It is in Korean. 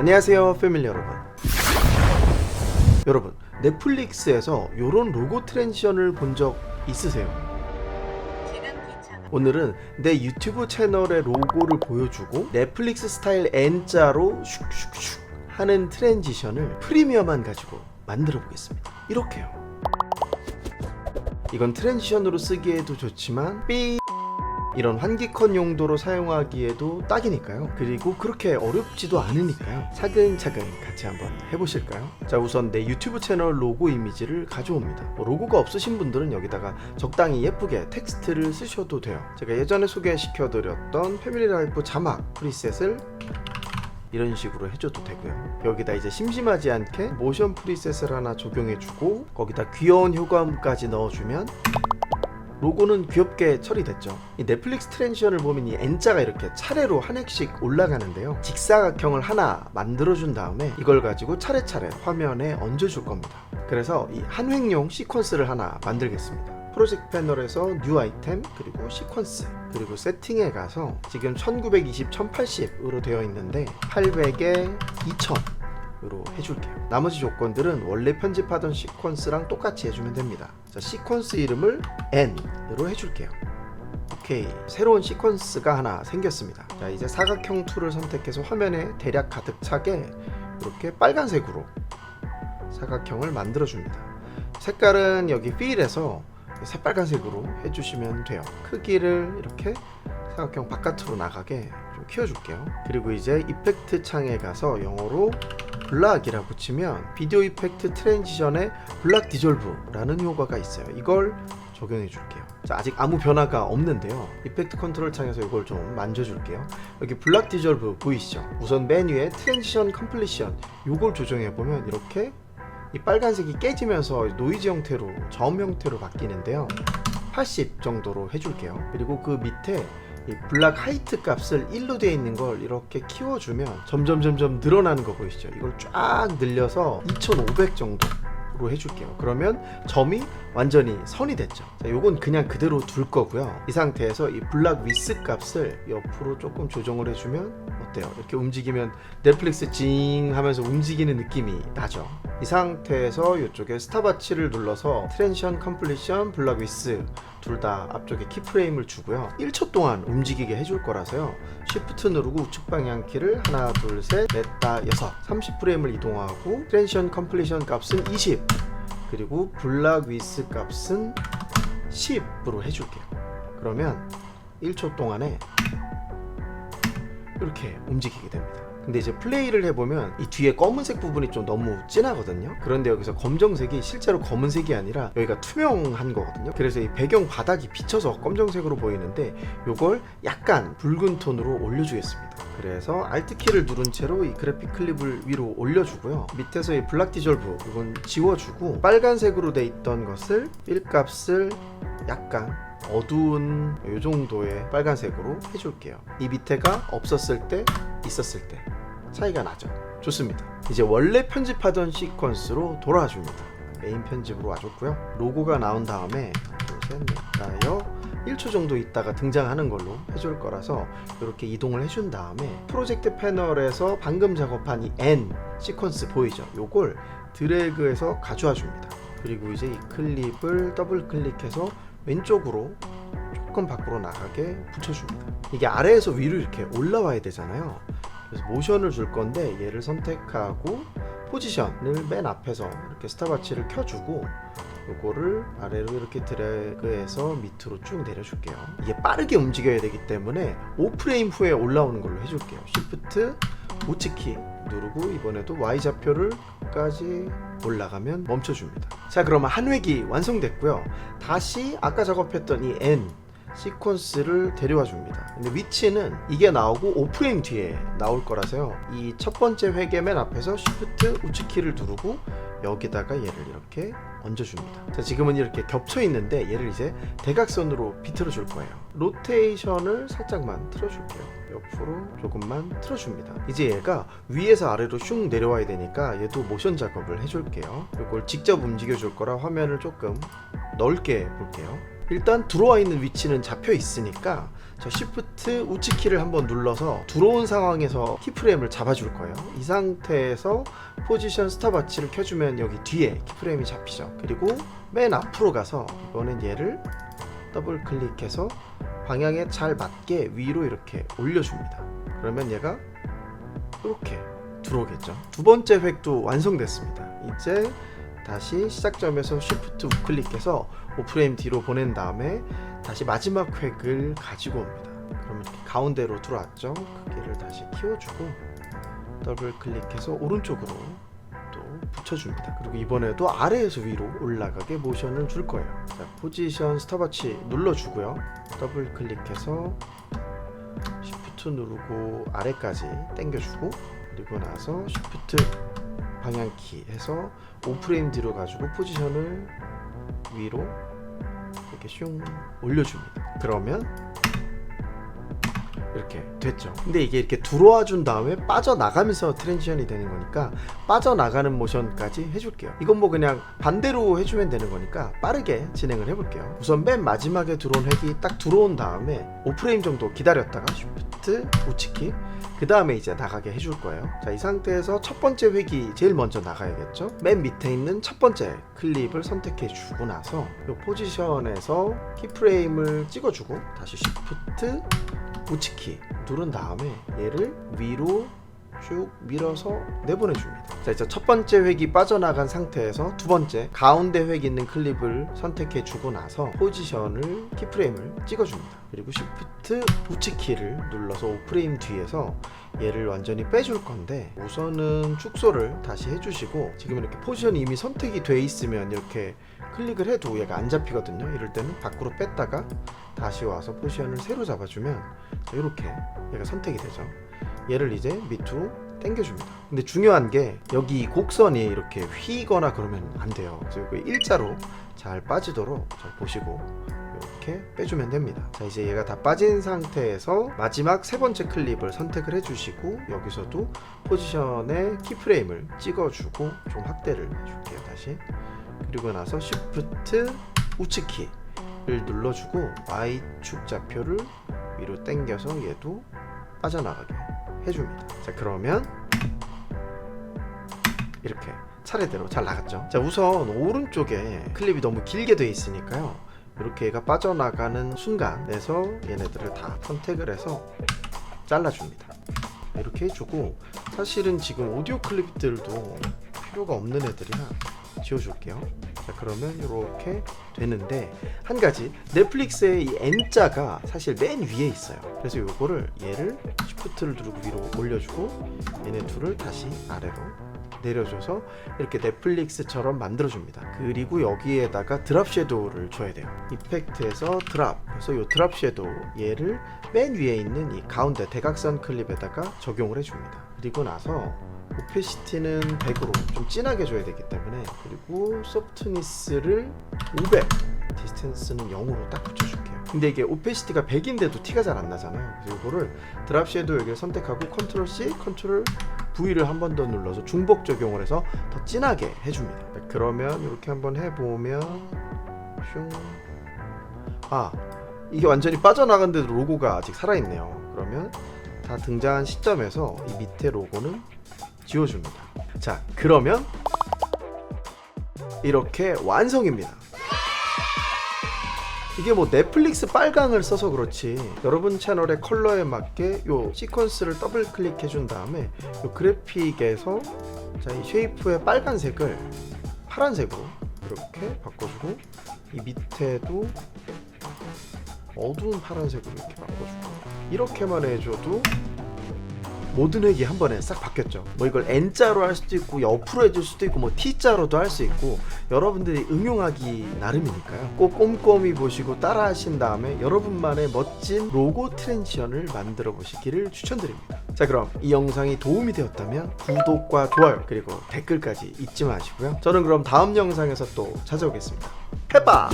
안녕하세요 패밀리 여러분 넷플릭스에서 요런 로고 트랜지션을 본 적 있으세요? 오늘은 내 유튜브 채널의 로고를 보여주고 넷플릭스 스타일 N자로 슉슉슉 하는 트랜지션을 프리미어만 가지고 만들어 보겠습니다. 이렇게요. 이건 트랜지션으로 쓰기에도 좋지만 이런 환기컷 용도로 사용하기에도 딱이니까요. 그리고 그렇게 어렵지도 않으니까요. 차근차근 같이 한번 해보실까요? 자, 우선 내 유튜브 채널 로고 이미지를 가져옵니다. 로고가 없으신 분들은 여기다가 적당히 예쁘게 텍스트를 쓰셔도 돼요. 제가 예전에 소개시켜드렸던 패밀리 라이프 자막 프리셋을 이런 식으로 해줘도 되고요. 여기다 이제 심심하지 않게 모션 프리셋을 하나 적용해주고 거기다 귀여운 효과음까지 넣어주면 로고는 귀엽게 처리됐죠. 이 넷플릭스 트랜지션을 보면 이 N자가 이렇게 차례로 한 획씩 올라가는데요. 직사각형을 하나 만들어준 다음에 이걸 가지고 차례차례 화면에 얹어줄 겁니다. 그래서 이 한 획용 시퀀스를 하나 만들겠습니다. 프로젝트 패널에서 뉴 아이템 그리고 시퀀스 그리고 세팅에 가서 지금 1920, 1080으로 되어 있는데 800에 2000 으로 해줄게요. 나머지 조건들은 원래 편집하던 시퀀스랑 똑같이 해주면 됩니다. 자, 시퀀스 이름을 N으로 해줄게요. 오케이, 새로운 시퀀스가 하나 생겼습니다. 자, 이제 사각형 툴을 선택해서 화면에 대략 가득 차게 이렇게 빨간색으로 사각형을 만들어줍니다. 색깔은 여기 필에서 새빨간색으로 해주시면 돼요. 크기를 이렇게 사각형 바깥으로 나가게 좀 키워줄게요. 그리고 이제 이펙트 창에 가서 영어로 블락이라고 치면 비디오 이펙트 트랜지션에 블락 디졸브라는 효과가 있어요. 이걸 적용해 줄게요. 자, 아직 아무 변화가 없는데요. 이펙트 컨트롤 창에서 이걸 좀 만져줄게요. 여기 블락 디졸브 보이시죠? 우선 메뉴에 트랜지션 컴플리션 요걸 조정해 보면 이렇게 이 빨간색이 깨지면서 노이즈 형태로 저음 형태로 바뀌는데요. 80 정도로 해줄게요. 그리고 그 밑에 이 블락 하이트 값을 1로 되어 있는 걸 이렇게 키워주면 점점 늘어나는 거 보이시죠? 이걸 쫙 늘려서 2500 정도로 해줄게요. 그러면 점이 완전히 선이 됐죠. 자, 요건 그냥 그대로 둘 거고요. 이 상태에서 이 블락 위스 값을 옆으로 조금 조정을 해주면 어때요? 이렇게 움직이면 넷플릭스 징 하면서 움직이는 느낌이 나죠. 이 상태에서 이쪽에 스탑워치를 눌러서 트랜지션 컴플리션 블락 위스 둘 다 앞쪽에 키프레임을 주고요. 1초 동안 움직이게 해줄 거라서요. 쉬프트 누르고 우측 방향 키를 하나 둘셋 넷다 여섯 30프레임을 이동하고 트랜지션 컴플리션 값은 20 그리고 블락 위스 값은 10으로 해줄게요. 그러면 1초 동안에 이렇게 움직이게 됩니다. 근데 이제 플레이를 해보면 이 뒤에 검은색 부분이 좀 너무 진하거든요. 그런데 여기서 검정색이 실제로 검은색이 아니라 여기가 투명한 거거든요. 그래서 이 배경 바닥이 비쳐서 검정색으로 보이는데 요걸 약간 붉은 톤으로 올려주겠습니다. 그래서 Alt키를 누른 채로 이 그래픽 클립을 위로 올려주고요. 밑에서 이 블락 디졸브 이건 지워주고 빨간색으로 돼 있던 것을 필 값을 약간 어두운 이 정도의 빨간색으로 해줄게요. 이 밑에가 없었을 때 있었을 때 차이가 나죠. 좋습니다. 이제 원래 편집하던 시퀀스로 돌아와줍니다. 메인 편집으로 와줬고요. 로고가 나온 다음에 넷다여 1초 정도 있다가 등장하는 걸로 해줄 거라서 이렇게 이동을 해준 다음에 프로젝트 패널에서 방금 작업한 이 N 시퀀스 보이죠? 요걸 드래그해서 가져와 줍니다. 그리고 이제 이 클립을 더블 클릭해서 왼쪽으로 조금 밖으로 나가게 붙여줍니다. 이게 아래에서 위로 이렇게 올라와야 되잖아요. 그래서 모션을 줄 건데 얘를 선택하고 포지션을 맨 앞에서 이렇게 스탑워치를 켜주고 요거를 아래로 이렇게 드래그해서 밑으로 쭉 내려줄게요. 이게 빠르게 움직여야 되기 때문에 5프레임 후에 올라오는 걸로 해줄게요. Shift 우측키 누르고 이번에도 Y좌표를 끝까지 올라가면 멈춰줍니다. 자, 그러면 한 획이 완성됐고요. 다시 아까 작업했던 이 N 시퀀스를 데려와 줍니다. 근데 위치는 이게 나오고 5프레임 뒤에 나올 거라서요. 이 첫 번째 획의 맨 앞에서 Shift 우측키를 누르고 여기다가 얘를 이렇게 얹어줍니다. 자, 지금은 이렇게 겹쳐 있는데 얘를 이제 대각선으로 비틀어 줄 거예요. 로테이션을 살짝만 틀어줄게요. 옆으로 조금만 틀어줍니다. 이제 얘가 위에서 아래로 슝 내려와야 되니까 얘도 모션 작업을 해줄게요. 이걸 직접 움직여 줄 거라 화면을 조금 넓게 볼게요. 일단 들어와 있는 위치는 잡혀 있으니까 저 Shift 우측키를 한번 눌러서 들어온 상황에서 키프레임을 잡아줄 거예요. 이 상태에서 포지션 스탑워치를 켜주면 여기 뒤에 키프레임이 잡히죠. 그리고 맨 앞으로 가서 이번엔 얘를 더블 클릭해서 방향에 잘 맞게 위로 이렇게 올려줍니다. 그러면 얘가 이렇게 들어오겠죠. 두 번째 획도 완성됐습니다. 이제 다시 시작점에서 Shift 우클릭해서 5프레임 뒤로 보낸 다음에 다시 마지막 획을 가지고 옵니다. 그러면 이렇게 가운데로 들어왔죠. 크기를 다시 키워주고 더블 클릭해서 오른쪽으로 또 붙여줍니다. 그리고 이번에도 아래에서 위로 올라가게 모션을 줄 거예요. 자, 포지션 스톱워치 눌러주고요. 더블 클릭해서 Shift 누르고 아래까지 당겨주고, 그리고 나서 Shift 방향키 해서 5프레임 뒤로 가지고 포지션을 위로 이렇게 슝 올려줍니다. 그러면 이렇게 됐죠. 근데 이게 이렇게 들어와 준 다음에 빠져나가면서 트랜지션이 되는 거니까 빠져나가는 모션까지 해줄게요. 이건 뭐 그냥 반대로 해주면 되는 거니까 빠르게 진행을 해볼게요. 우선 맨 마지막에 들어온 획이 딱 들어온 다음에 5프레임 정도 기다렸다가 Shift 우측키, 그 다음에 이제 나가게 해줄 거예요. 자, 이 상태에서 첫 번째 획이 제일 먼저 나가야겠죠. 맨 밑에 있는 첫 번째 클립을 선택해 주고 나서 이 포지션에서 키프레임을 찍어주고 다시 Shift 우측키 누른 다음에 얘를 위로 쭉 밀어서 내보내줍니다. 자, 이제 첫 번째 획이 빠져나간 상태에서 두 번째 가운데 획 있는 클립을 선택해 주고 나서 포지션을 키프레임을 찍어줍니다. 그리고 Shift 우측키를 눌러서 5프레임 뒤에서 얘를 완전히 빼줄 건데, 우선은 축소를 다시 해주시고, 지금 이렇게 포지션이 이미 선택이 돼 있으면 이렇게 클릭을 해도 얘가 안 잡히거든요. 이럴 때는 밖으로 뺐다가 다시 와서 포지션을 새로 잡아주면 이렇게 얘가 선택이 되죠. 얘를 이제 밑으로 당겨줍니다. 근데 중요한 게 여기 곡선이 이렇게 휘거나 그러면 안 돼요. 그래서 일자로 잘 빠지도록 잘 보시고 이렇게 빼주면 됩니다. 자, 이제 얘가 다 빠진 상태에서 마지막 세 번째 클립을 선택을 해주시고, 여기서도 포지션에 키프레임을 찍어주고 좀 확대를 해줄게요. 다시. 그리고 나서 Shift 우측키를 눌러주고 Y축 좌표를 위로 당겨서 얘도 빠져나가게 해줍니다. 자, 그러면 이렇게 차례대로 잘 나갔죠. 자, 우선 오른쪽에 클립이 너무 길게 돼 있으니까요, 이렇게 얘가 빠져나가는 순간에서 얘네들을 다 선택을 해서 잘라줍니다. 이렇게 해주고, 사실은 지금 오디오 클립들도 필요가 없는 애들이라 지워줄게요. 자, 그러면 이렇게 되는데, 한 가지 넷플릭스의 이 N자가 사실 맨 위에 있어요. 그래서 요거를 얘를 Shift를 누르고 위로 올려주고 얘네 둘을 다시 아래로 내려줘서 이렇게 넷플릭스처럼 만들어줍니다. 그리고 여기에다가 드랍 섀도우를 줘야 돼요. 이펙트에서 드랍, 그래서 이 드랍 섀도우 얘를 맨 위에 있는 이 가운데 대각선 클립에다가 적용을 해줍니다. 그리고 나서 오페시티는 100으로 좀 진하게 줘야 되기 때문에, 그리고 소프트니스를 500, 디스턴스는 0으로 딱 붙여줄게요. 근데 이게 오페시티가 100인데도 티가 잘 안 나잖아요. 그래서 이거를 드랍 섀도우 여기를 선택하고 컨트롤 C, 컨트롤 V를 한 번 더 눌러서 중복 적용을 해서 더 진하게 해줍니다. 그러면 이렇게 한번 해보면 슝, 아, 이게 완전히 빠져나간데도 로고가 아직 살아있네요. 그러면 다 등장한 시점에서 이 밑에 로고는 지워줍니다. 자, 그러면 이렇게 완성입니다. 이게 뭐 넷플릭스 빨강을 써서 그렇지, 여러분 채널의 컬러에 맞게 요 시퀀스를 더블 클릭해 준 다음에 요 그래픽에서, 자, 이 쉐이프의 빨간색을 파란색으로 이렇게 바꿔주고, 이 밑에도 어두운 파란색으로 이렇게 바꿔주고, 이렇게만 해줘도 모든 획이 한 번에 싹 바뀌었죠. 뭐 이걸 N자로 할 수도 있고 옆으로 해줄 수도 있고 뭐 T자로도 할 수 있고, 여러분들이 응용하기 나름이니까요. 꼭 꼼꼼히 보시고 따라 하신 다음에 여러분만의 멋진 로고 트랜지션을 만들어 보시기를 추천드립니다. 자, 그럼 이 영상이 도움이 되었다면 구독과 좋아요 그리고 댓글까지 잊지 마시고요. 저는 그럼 다음 영상에서 또 찾아오겠습니다. 해봐!